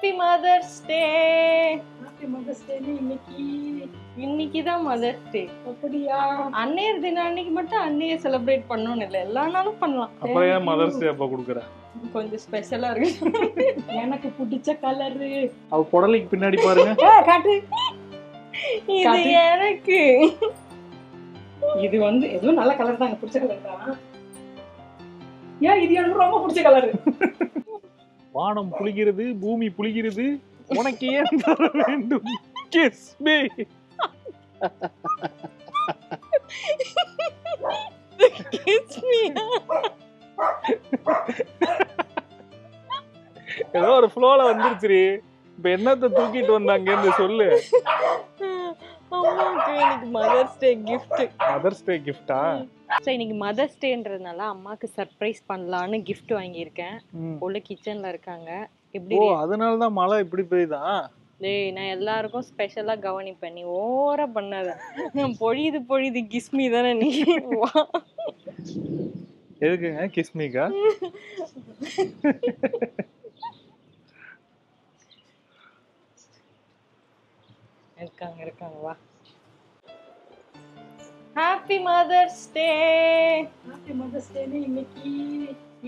Happy mother's day. Happy mother's day. இன்னைக்கு தான் mother's day. அப்படியா? அன்னையர் தினம் அன்னைக்கு மட்டும் அன்னைய செலிப்ரேட் பண்ணணும்னு இல்லை, எல்லா நாளும் பண்ணலாம். அப்புறம் ஏன் மதர்ஸ் டே அப்ப குடுக்குற? கொஞ்சம் ஸ்பெஷலா இருக்கு. எனக்கு பிடிச்ச கலரு. அவ புடலைக்கு பின்னாடி பாருங்க. காட்டு. இது எனக்கு. இது வந்து எதுவும் நல்ல கலர் தான், எனக்கு பிடிச்ச கலர் தான். ஏன் இது எனக்கு ரொம்ப பிடிச்ச கலரு. வானம் புளிகிறது, பூமி புளிகிறது, உனக்கு ஏன் தர வேண்டும்? Kiss me. Kiss me. ஏதோ ஒரு ஃப்ளோல வந்துருச்சு. இப்ப என்னத்த தூக்கிட்டு வந்தாங்க சொல்லு. அம்மாக்கு இன்னைக்கு mother's day gift. Mother's day கிஃப்டா? சோ இன்னைக்கு மதர்ஸ் டேன்றதுனால அம்மாக்கு சர்ப்ரைஸ் பண்ணலாம்னு gift வாங்கியிருக்கேன். உள்ள கிச்சன்ல இருக்காங்க. எப்படி? ஓ, அதனால தான் மழை இப்படி பெய்யுதா? டேய், நான் எல்லாருக்கும் ஸ்பெஷலா கவனிப்பேன், நீ ஓவரா பண்ணாத. பொழியுது கிஸ்மி தானே நீ. எதுக்குங்க கிஸ்மிக்கா? இருக்காங்க வா. Happy mother's day. Happy mother's day.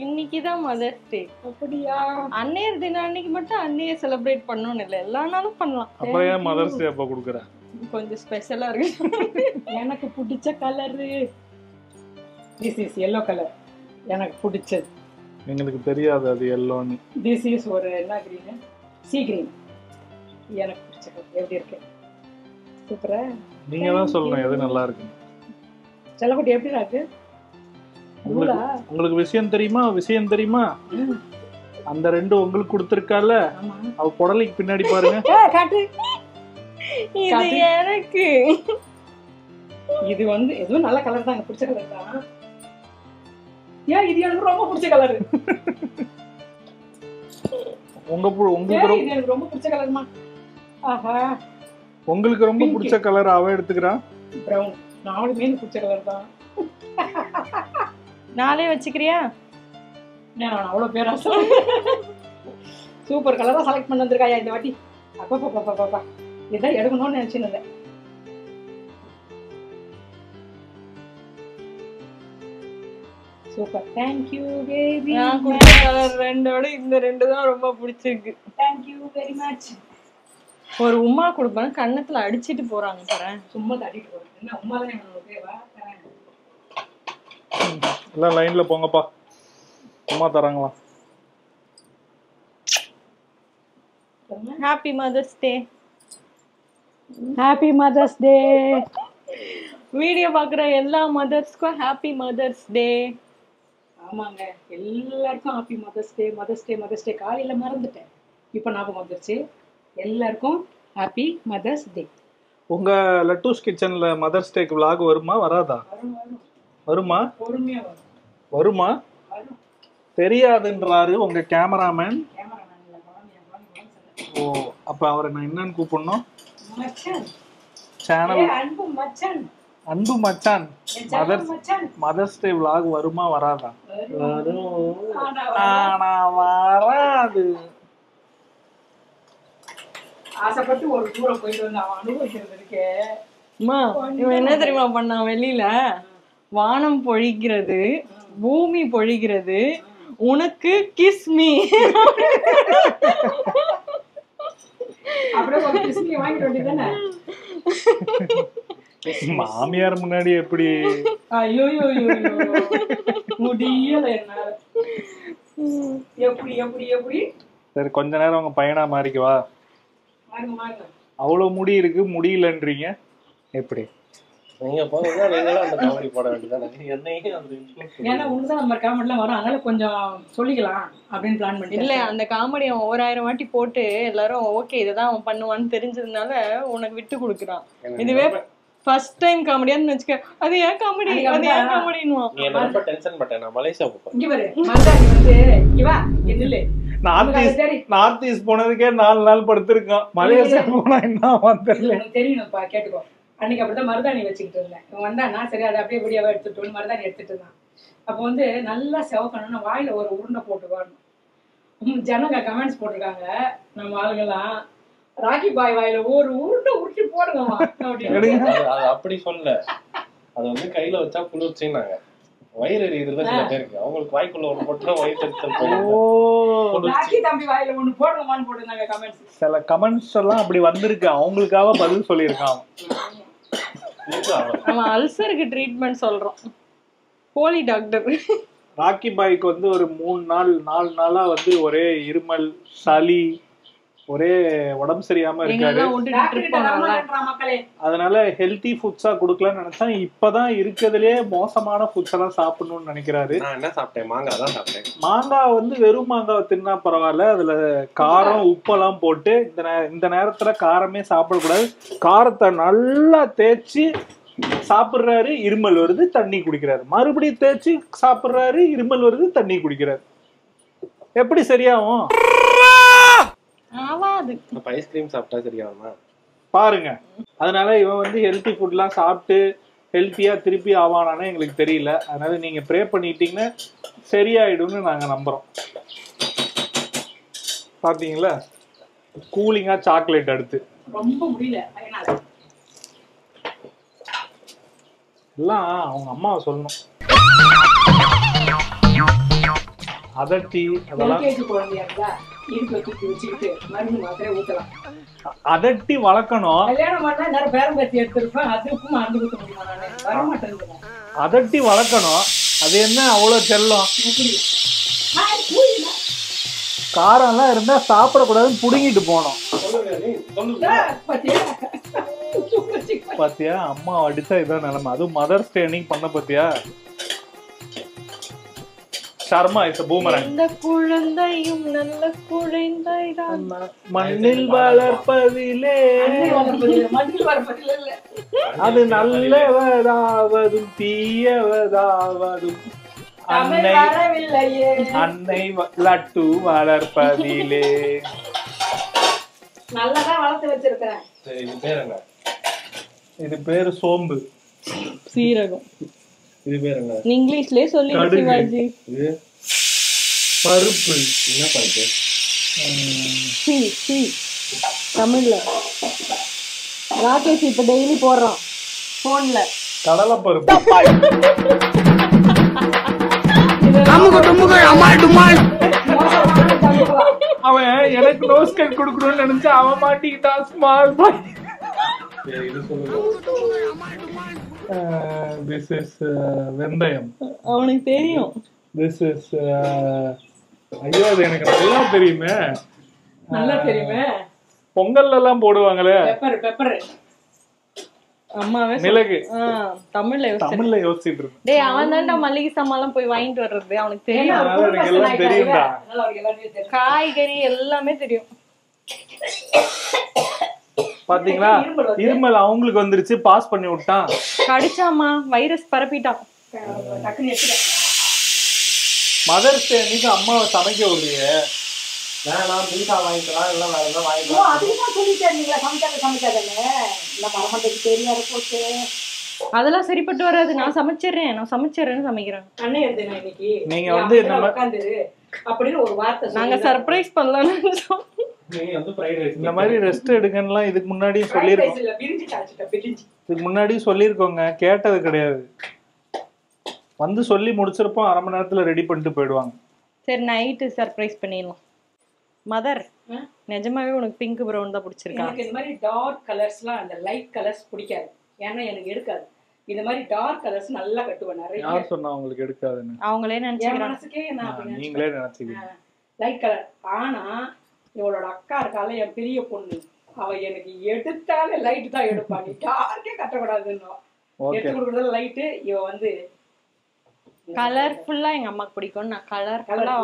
இன்னைக்கு தான் மதர்ஸ் டே. அப்படியா? அன்னையர் தினம் அன்னைக்கு மட்டும் அன்னைய செலிப்ரேட் பண்ணணும்னு இல்லை, எல்லா நாளும் பண்ணலாம். அப்புறம் ஏன் மதர்ஸ் டே அப்ப குடுக்குற? கொஞ்சம் ஸ்பெஷலா இருக்கு. எனக்கு பிடிச்ச colour. This is yellow colour. எனக்கு பிடிச்சது. எங்களுக்கு தெரியாது அது எல்லோன்னு. திஸ் இஸ் ஒரு என்ன கிரீன்? சீ கிரீன். எனக்கு பிடிச்ச கலர். எப்படி இருக்கு? சூப்பரா? நீங்க தான் சொல்லணும் எது நல்லா இருக்கு. செல்லக்குட்டி எப்படி இருக்கு? உங்களுக்கு விஷயம் தெரியுமா? அந்த ரெண்டு உங்களுக்கு கொடுத்திருக்கால, அவ புடலைக்கு பின்னாடி பாருங்க. காட்டு. இது எனக்கு. இது வந்து எதுவும் நல்ல கலர் தான், எனக்கு பிடிச்ச கலர் தான். ஏன் இது எனக்கு ரொம்ப பிடிச்ச கலர். எனக்கு ரொம்ப பிடிச்ச கலர்மா. ஆஹா, உங்களுக்கு ரொம்ப பிடிச்ச கலர் அவ எடுத்துக்கிறான். பிரவுன். நாலுமே எனக்கு பிடிச்ச கலர் தான். நாளே வச்சுக்கிறியா? நான் அவ்வளவு பேராசை. சூப்பர் கலரா செலக்ட் பண்ணி வந்திருக்காயா இந்த வாட்டி. அப்பா இதான் எடுக்கணும்னு நினைச்சுன்னு. Super. Thank you very much. Colour ரெண்டோட இந்த ரெண்டு தான் ரொம்ப பிடிச்சிருக்கு. Thank you very much. ஒரு உமா கொடுப்பேன், கண்ணத்துல அடிச்சிட்டு போறாங்க பாரு. சும்மா தட்டிட்டு போறேன். என்ன உமா தானே ஓகேவா? எல்லாம் லைன்ல போங்கப்பா. உமா தராங்களா? Happy mother's day. Happy mother's day. Video பாக்குற எல்லா மதர்ஸ்க்கும் ஹாப்பி மதர்ஸ் டே. ஆமாங்க, எல்லாருக்கும் ஹாப்பி மதர்ஸ் டே. காலையில மறந்துட்டேன், இப்போ ஞாபகம் வந்துருச்சு. எல்லாருக்கும் ஹாப்பி மதர்ஸ் டே. உங்க லட்டூஸ் கிச்சன்ல மதர்ஸ் டேக்கு vlog வருமா வராதா? வருமா? பொறுமையா வருமா? தெரியாதுன்றாரு உங்க கேமராமேன். ஓ, அப்ப அவரை நான் என்னன்னு கூப்பிடணும்? சேனல் அன்பு மச்சான். மதர்ஸ் டே vlog வருமா வராதா? வரும். ஆனா வராது. ஆசைப்பட்டு ஒரு தூரம் போயிட்டு வந்து அவன் அனுபவிக்கிறது இருக்கே. இவன் என்ன தெரியுமா பண்ணான்? வெளியில வானம் பொழிகிறது, பூமி பொழிகிறது, உனக்கு கிஸ் மீ. அப்படியே ஒரு கிஸ் மீ வாங்கிட்டு வேண்டியதானே. மாமியார் முன்னாடி எப்படி? ஐயோ முடியல என்னால. எப்படி சரி, கொஞ்ச நேரம் உங்க பையனா மாறிக்குவா. அவ்வளவு முடி இருக்கு, முடியலன்றீங்க எப்படி? நீங்க போறதா நீங்களும் அந்த காமெடி போட வேண்டியதானே. என்னையும் அந்த ஏன்னா உனதான் நம்ம காமெடிலாம் வரும், அதனால கொஞ்சம் சொல்லிக்கலாம் அப்படின்னு பிளான் பண்ணி. இல்ல, அந்த காமெடி அவன் 1000 வாட்டி போட்டு எல்லாரும் ஓகே இதுதான் அவன் பண்ணுவான்னு தெரிஞ்சதுனால உனக்கு விட்டு கொடுக்குறான். இதுவே ஃபர்ஸ்ட் டைம் காமெடியான்னு வச்சுக்க, அது ஏன் காமெடி காமெடின்னுவான். நீ என்ன ரொம்ப டென்ஷன் பண்ற. நான் மலேசியா போறேன். இங்க பாரு மச்சான் வந்து இங்க வா இல்ல. நார்த் ஈஸ்ட் போனதுக்கே 4 நாள் படுத்திருக்கான். மலேசியா போனா என்ன தெரியல. தெரியணும்ப்பா, கேட்டுக்கோ. அன்னைக்கு அப்படிதான் மருதாணி வச்சுக்கிட்டு இருந்தேன். இவன் வந்தானா சரி அதை அப்படியே எப்படியாவே எடுத்துட்டு மருதாணி எடுத்துட்டு இருந்தான். அப்போ வந்து நல்லா செவக்கணும்னா வாயில ஒரு உருண்டை போட்டு வரணும். ஜனங்க கமெண்ட்ஸ் போட்டிருக்காங்க நம்ம ஆளுங்கெல்லாம் ராக்கி பாய் வாயில ஒரு உருட்டி போடுங்கம்மா அப்படின்னு. அது அப்படி சொல்ல, அது வந்து கையில வச்சா குளிர்ச்சின்னாங்க. வயிறு எரியுதுல சில பேருக்கு, அவங்களுக்கு வாய்க்குள்ள ஒண்ணு போட்டா வயிறு எரிச்சல் போகும். ராக்கி தம்பி வாயில ஒண்ணு போடுங்கம்மான்னு போட்டிருந்தாங்க கமெண்ட்ஸ். சில கமெண்ட்ஸ் எல்லாம் அப்படி வந்திருக்கு, அவங்களுக்காக பதில் சொல்லியிருக்கான். அவன் அல்சருக்கு ட்ரீட்மெண்ட் சொல்றான், போலி டாக்டர். ராக்கி பாய்க்கு வந்து ஒரு 4 நாளா வந்து ஒரே இருமல், சளி, ஒரே உடம்பு சரியாம இருக்காரு. அதனால ஹெல்தி ஃபுட்ஸா குடுக்கலாம்னு நினைச்சா, இப்பதான் இருக்கிறதுலயே மோசமான ஃபுட்ஸ் எல்லாம் சாப்பிடணும்னு நினைக்கிறாரு. நான் என்ன சாப்பிட்டேன்? மாங்காய் தான் சாப்பிட்டேன். மாங்காய் வந்து வெறும் மாங்காவை தின்னா பரவாயில்ல, அதுல காரம் உப்பெல்லாம் போட்டு இந்த நேரத்துல காரமே சாப்பிடக்கூடாது. காரத்தை நல்லா தேய்ச்சி சாப்பிடுறாரு, இருமல் வருது, தண்ணி குடிக்கிறாரு. மறுபடியும் தேய்ச்சி சாப்பிடுறாரு, இருமல் வருது, தண்ணி குடிக்கிறாரு. எப்படி சரியாகும்? ஐஸ்கிரீம் சாப்பிட்டா சரியாகுமா பாருங்க. அதனால இவன் வந்து ஹெல்த்தி ஃபுட்லாம் சாப்பிட்டு ஹெல்த்தியா திருப்பி ஆவானானே எங்களுக்கு தெரியல. அதனால நீங்க ப்ரே பண்ணிட்டீங்கன்னா சரியாயிடும்னு நாங்க நம்புறோம். பாத்தீங்களா, கூலிங்கா சாக்லேட் அடுத்து ரொம்ப முடியல எல்லாம் அவங்க அம்மாவை சொல்லணும். அதட்டி அதெல்லாம் அதட்டி வளர்க்கணும். அதட்டி வளர்க்கணும். அது என்ன அவ்வளவு செல்லம்? காரம் எல்லாம் இருந்தா சாப்பிடக்கூடாதுன்னு புடுங்கிட்டு போனோம். பாத்தியா, அம்மா அடிச்சா இதான் நிலைமை. அதுவும் மதர்ஸ் டே அன்னைக்கு பண்ண பாத்தியா? Sharma is a boomerang. இந்த குழந்தையும் நல்ல குழந்தைதான், மண்ணில் வளர்ப்பதிலே அது நல்லவதாவதும் தீயவதாவதும் அன்னை லட்டு வளர்ப்பதிலே. நல்லதா வளர்த்து வச்சிருக்கேன். இது பேர் என்ன? இது பேரு சோம்பு, சீரகம். இது பேர் என்ன? இங்கிலீஷ்லயே சொல்லி சிவாஜி. இது பருப்பு. என்ன பருப்பு? தமிழ்ல ராகேஷ் இப்ப டெய்லி போடுறான் போன்ல கடலை பருப்பு. அவன் எனக்கு நோஸ் கட் கொடுக்கணும்னு நினைச்சா அவன் மாட்டிக்கிட்டான். Small boy. இது சொல்லுங்க. This is வெந்தயம். அவனுக்கு தெரியும். This is ஐயோ, அது எனக்கு நல்லா தெரியுமே. நல்லா தெரியுமே. பொங்கல்ல எல்லாம் போடுவாங்களே, பெப்பர். அம்மாவே மிளகு. தமிழ்ல யோசிச்சுட்டு இருக்கேன். டேய், அவன் தான்டா மல்லிகை சாமான் போய் வாங்கிட்டு வர்றது. அவனுக்கு தெரியும். எனக்கு எல்லாம் தெரியும்டா. காய்கறி எல்லாமே தெரியும். பாத்தீங்களா, இருமல் அவங்களுக்கு வந்துருச்சு, பாஸ் பண்ணி விட்டான். கடிச்சாமா, வைரஸ் பரப்பிட்டான். மதர்ஸ் டே அன்னைக்கு அம்மாவை சமைக்க விடுறியே. நான் பீஸா வாங்கிக்கலாம், எல்லாம் வேற எதாவது வாங்கிக்கலாம். அதெல்லாம் சரிப்பட்டு வராது. நான் சமைச்சிடுறேன்னு சமைக்கிறேன். நீங்க வந்து அப்படின்னு ஒரு வார்த்தை நாங்க சர்ப்ரைஸ் பண்ணலாம்னு நினைச்சோம். இந்த மாதிரி ரெஸ்ட் எடுக்கணும்லாம் இதுக்கு முன்னாடியும் சொல்லியிருக்கோம். இதுக்கு முன்னாடியும் சொல்லியிருக்கோங்க, கேட்டது கிடையாது. வந்து சொல்லி முடிச்சிருப்போம், அரை மணி நேரத்துல ரெடி பண்ணிட்டு போயிடுவாங்க. சரி, நைட்டு சர்ப்ரைஸ் பண்ணிடலாம். மதர், நிஜமாவே உனக்கு பிங்க் ப்ரௌன் தான் பிடிச்சிருக்கா? எனக்கு இந்த மாதிரி டார்க் கலர்ஸ்லாம், அந்த லைட் கலர்ஸ் பிடிக்காது. ஏன்னா எனக்கு எடுக்காது. இந்த மாதிரி டார்க் கலர்ஸ் நல்லா கட்டுவேன். நிறைய. யார் சொன்னா உங்களுக்கு எடுக்காதுன்னு? அவங்களே நினைச்சுக்கிறாங்க. நீங்களே நினைச்சுக்கிறீங்க லைட் கலர். ஆனா இவளோட அக்கா இருக்கால, என் பெரிய பொண்ணு, அவ எனக்கு எடுத்தாலே லைட் தான் எடுப்பா. நீ டார்க்கே கட்டக்கூடாதுன்னு எடுத்து கொடுக்குறது லைட்டு. இவ வந்து கலர்ஃபுல்லா எங்க அம்மாக்கு பிடிக்கும். நான் கலர்ஃபுல்லா.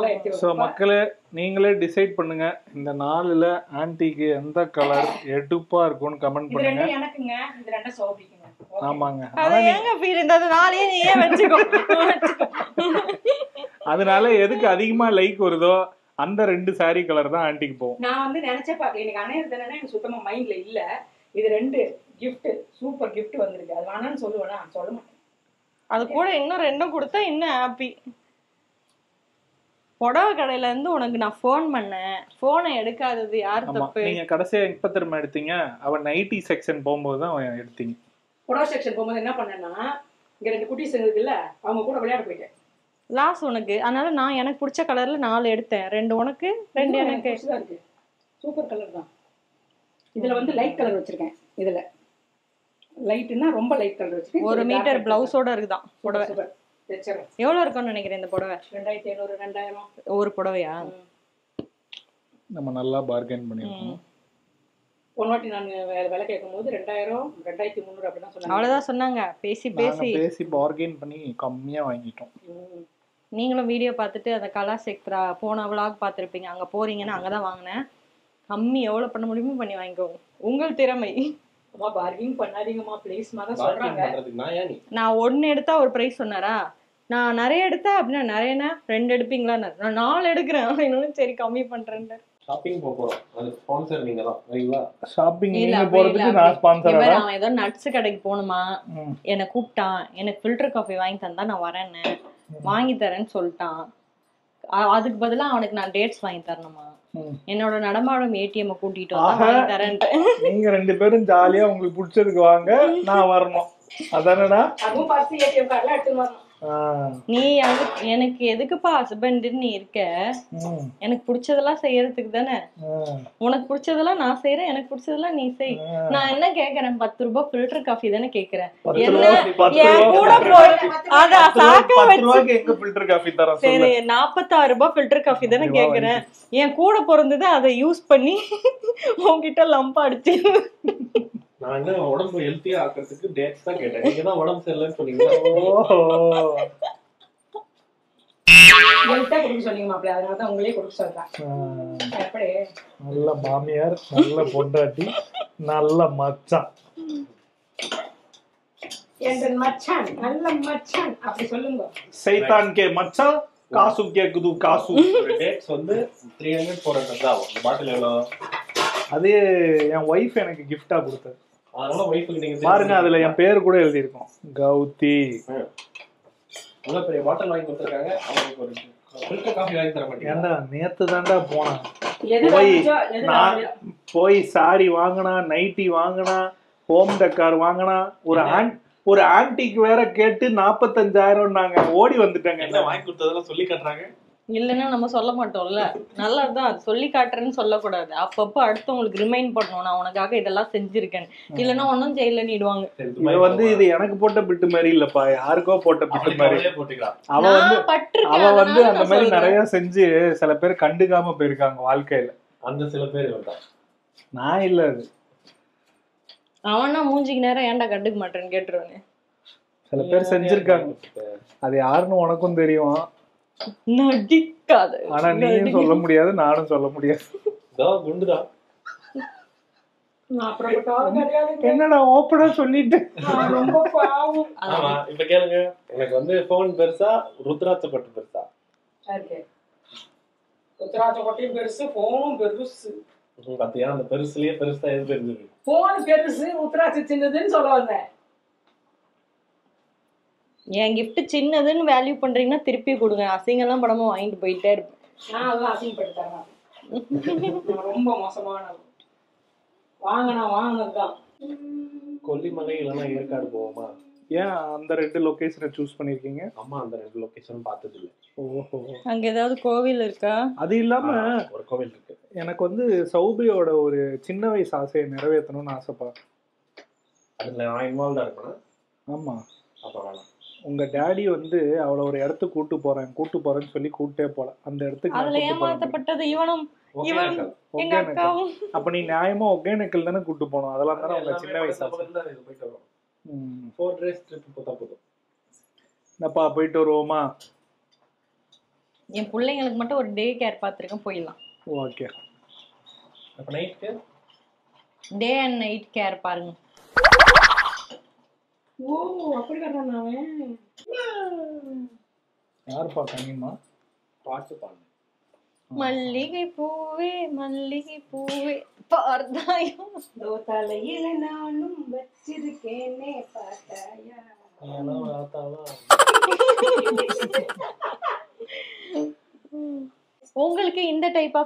சோ மக்களே, நீங்களே டிசைட் பண்ணுங்க, இந்த 4ல ஆன்ட்டிக்கு எந்த கலர் எடுப்பா இருக்கும்னு கமெண்ட் பண்ணுங்க. எனக்குங்க இந்த ரெண்ட சோபிக்குங்க. ஆமாங்க. அது ஏங்க ஃபீல் இந்த 4 நீயே வெச்சுக்கோ. அதனால எதுக்கு அதிகமா லைக் வருதோ அந்த 2 saree கலர் தான் ஆன்ட்டிக்கு போகும். நான் வந்து நினைச்சே பாக்கல. எனக்கு அணையறது என்னன்னா எனக்கு சுத்தமா மைண்ட்ல இல்ல. இது 2 gift, சூப்பர் gift வந்திருக்கு. அது வேணான்னு சொல்லுவேனா? சொல்ல மாட்டேன். அது கூட இன்னும் 2 கொடுத்தா இன்னும் ஹாப்பி. புடவை கடையில இருந்து உனக்கு நான் ஃபோன் பண்ணேன், போனை எடுக்காதது யார் தப்பு? நீங்க கடைசியா எப்ப திரும்ப எடுத்தீங்க? அவன் நைட்டி செக்ஷன் போகும்போது தான் எடுத்தீங்க. புடவை செக்ஷன் போகும்போது என்ன பண்ணேன்னா, இங்க 2 குட்டீஸ் இருக்குல்ல, அவங்க கூட விளையாட போயிட்டேன். லாஸ் உனக்கு, அதனால நான் எனக்கு பிடிச்ச கலர்ல 4 எடுத்தேன். 2 உனக்கு 2 எனக்கு. இருக்கு, சூப்பர் கலர் தான். இதுல வந்து லைட் கலர் வச்சிருக்கேன். இதுல லைட்னா ரொம்ப லைட் கலர் வச்சிருக்கேன். 1 மீட்டர் பிளவுஸோட இருக்குதான் புடவை. சூப்பர். வெச்சறேன். எவ்வளவு இருக்கும்னு நினைக்கிறேன் இந்த புடவை? 2500 2000 ஒரு புடவையா? நம்ம நல்லா பார்கெயின் பண்ணிருக்கோம். ஒரு வாட்டி நான் விலை கேட்கும்போது 2000 2300 அப்படிதான் சொன்னாங்க. அவ்வளவுதான் சொன்னாங்க. பேசி பார்கெயின் பண்ணி கம்மியா வாங்கிட்டோம். நீங்களும் வீடியோ பார்த்துட்டு அந்த கலாஸ் எக்ஸ்ட்ரா போன விளாக் பார்த்துருப்பீங்க. அங்க போறீங்கன்னா அங்கதான் வாங்கினேன். கம்மி எவ்வளவு பண்ண முடியுமோ பண்ணி வாங்கிக்கோங்க, உங்கள் திறமை. அம்மா பார்கிங் பண்ணாதீங்கம்மா ப்ளீஸ் மா தான் சொல்றாங்க. நான் 1 எடுத்தா ஒரு பிரைஸ் சொன்னாரா, நான் நிறைய எடுத்தா அப்படின்னா நிறையனா 2 எடுப்பீங்களா, நான் 4 எடுக்கிறேன் அப்படின்னு. சரி கம்மி பண்றேன். ஷாப்பிங் போறோம், அது ஸ்பான்சர் நீங்க தான் சரிங்களா? ஷாப்பிங் நீங்க போறதுக்கு நான் ஸ்பான்சரா? அவன் ஏதோ நட்ஸ் கடைக்கு போணுமா, என்ன கூப்பிட்டான், எனக்கு ஃபில்டர் காஃபி வாங்கி தந்தா நான் வரேன்னு, வாங்கி தரேன்னு சொல்லிட்டான். அதுக்கு பதிலா அவனுக்கு நான் டேட்ஸ் வாங்கி தரணுமா, என்னோட நடமாடும் ஏடிஎம் கூட்டிட்டு வந்து வாங்கி தரேன்ட்டு. நீங்க 2 பேரும் ஜாலியா உங்களுக்கு பிடிச்சதுக்கு வாங்க, நான் வரணும். அதானடா? அதுவும் பர்ஸ் ஏடிஎம் கார்டுல எடுத்து வரணும். நீ எனக்கு எதுக்குப்பா ஹஸ்பண்ட் நீ இருக்க? எனக்கு பிடிச்சதெல்லாம் செய்யறதுக்கு தானே. உனக்கு பிடிச்சதெல்லாம் நான் செய்யறேன், எனக்கு பிடிச்சதெல்லாம் நீ செய். நான் என்ன கேக்குறேன், 10 ரூபாய் ஃபில்டர் காஃபி தானே கேக்குறேன். என் கூட சரி 46 ரூபாய் ஃபில்டர் காஃபி தானே கேக்குறேன். என் கூட பிறந்தது அதை யூஸ் பண்ணி உன்கிட்ட லம்பா அடிச்சு. நான் என்ன உடம்பு ஹெல்த்தியா ஆக்கிறதுக்கு டேட்ஸ் தான் கேட்டேன், நீங்க தான் உடம்பு சரியில்லைன்னு சொன்னீங்க. என்கிட்ட கொடுக்க சொன்னீங்க மாப்பிள்ளை, அதனால தான் உங்களே கொடுக்க சொல்றேன். எப்படி நல்ல மாமியார், நல்ல பொண்டாட்டி, நல்ல மச்சான். என் மச்சான் நல்ல மச்சான் அப்படி சொல்லுங்க. சைத்தான் கே மச்சான், காசு கேக்குது காசு. டேட்ஸ் வந்து 300 400 தான் ஆகும். பாட்டில் எவ்வளோ? அது என் ஒய்ஃப் எனக்கு கிஃப்டா கொடுத்தது. அதனால ஒய்ஃபுக்கு நீங்க பாருங்க, அதுல என் பேரு கூட எழுதி இருக்கும், கௌதி. நல்ல பெரிய பாட்டில் வாங்கி கொடுத்துருக்காங்க. அவங்களுக்கு ஒரு ஃபில்டர் காஃபி வாங்கி தர மாட்டீங்க? ஏன்டா நேத்து தான்டா போனேன், போய் சாரி வாங்கினா, நைட்டி வாங்கினா, ஹோம் டெக்கார் வாங்கினா, ஒரு ஆன்டிக்கு வேற கேட்டு 45,000 நாங்க ஓடி வந்துட்டாங்க. என்ன வாங்கி கொடுத்ததெல்லாம் சொல்லி காட்டுறாங்க. இல்லைன்னா நம்ம சொல்ல மாட்டோம்ல, நல்லதுதான். அது சொல்லி காட்டுறேன்னு சொல்லக்கூடாது. அப்பப்போ அடுத்தவங்களுக்கு ரிமைண்ட் பண்ணணும், நான் உனக்காக இதெல்லாம் செஞ்சிருக்கேன், இல்லைன்னா ஒன்னும் ஜெயில நீடுவாங்க. இது எனக்கு போட்ட பிட்டு மாதிரி இல்லப்பா, யாருக்கோ போட்ட பிட்டு மாதிரி போட்டுக்கலாம். அவ வந்து அந்த மாதிரி நிறைய செஞ்சு சில பேர் கண்டுக்காம போயிருக்காங்க வாழ்க்கையில. அந்த சில பேர் நான் இல்ல, அது அவனா மூஞ்சிக்கு நேரம் ஏன்டா கண்டுக்க மாட்டேன்னு கேட்டுருவாங்க. சில பேர் செஞ்சிருக்காங்க, அது யாருன்னு உனக்கும் தெரியும். நடிக்காது. ஆனா நீயும் சொல்ல முடியாது, நானும் சொல்ல முடியாது. குண்டுதான். என்னடா ஓப்பனா சொல்லிட்டு ரொம்ப பாவம். ஆமா, இப்ப கேளுங்க, எனக்கு வந்து போன் பெருசா, ருத்ராட்ச கொட்டை பெருசா? ருத்ராட்ச கொட்டையும் பெருசு, போனும் பெருசு. பாத்தியா, அந்த பெருசுலயே பெருசா எது தெரிஞ்சது? போன் பெருசு, ருத்ராட்ச சின்னதுன்னு சொல்ல வந்தேன். என் கிஃப்ட் சின்னதுன்னு வேல்யூ பண்றீங்கன்னா திருப்பி கொடுங்க, அசிங்கெல்லாம் படமா வாங்கிட்டு போயிட்டே இருப்பேன். நான் அதெல்லாம் அசிங்கப்பட்டுட்டேன், ரொம்ப மோசமானது. வாங்கினதுதான். கொல்லிமலை இல்லைன்னா ஏற்காடு போவோமா? ஏன் அந்த 2 லொகேஷனை சூஸ் பண்ணிருக்கீங்க? அம்மா அந்த 2 லொகேஷனும் பார்த்தது இல்லை. ஓஹோ, அங்க ஏதாவது கோவில் இருக்கா? அது இல்லாம ஒரு கோவில் இருக்கு. எனக்கு வந்து சௌபியோட ஒரு சின்ன வயசு ஆசையை நிறைவேற்றணும்னு ஆசைப்பா. அதுல நான் இன்வால்வ்டா இருக்கணும். ஆமா, அப்ப வேணாம். உங்க டாடி வந்து அவளை ஒரு இடத்துக்கு கூட்டு போறேன்னு சொல்லி கூட்டே போல. அந்த இடத்துக்கு அதுல ஏமாத்தப்பட்டது இவனும் எங்க அக்காவும். அப்ப நீ நியாயமா ஒகேனக்கல் தானே கூட்டு போனோம், அதெல்லாம் தானே உங்க சின்ன வயசு ஆசை. போயிட்டு வரோம். 4 days ட்ரிப் போட்டா போதும். என்னப்பா போயிட்டு வருவோமா? என் பிள்ளைங்களுக்கு மட்டும் ஒரு டே கேர் பார்த்துருக்கேன், போயிடலாம். ஓகே, அப்ப night day and night care பாருங்க. ஓ அப்படி கட்டானே. யார் பாக்கணுமா? பாட்டு பாடுங்க. மல்லிகை பூவே மல்லிகை பூவே பார்த்தாயும் தலையில நானும் வச்சிருக்கேனே பார்த்தாயா. அதெல்லாம்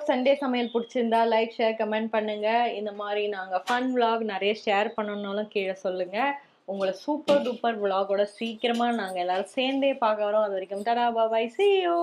சண்டே சமையல் பிடிச்சிருந்தா லைக் ஷேர் கமெண்ட் பண்ணுங்க. இந்த மாதிரி நாங்க ஃபன் vlog நிறைய ஷேர் பண்ணணும்னாலும் கீழே சொல்லுங்க. உங்களை சூப்பர் டூப்பர் vlogோட சீக்கிரமா நாங்க எல்லாரும் சேர்ந்தே பார்க்க வரோம். அது வரைக்கும் டாடா பாய், see you.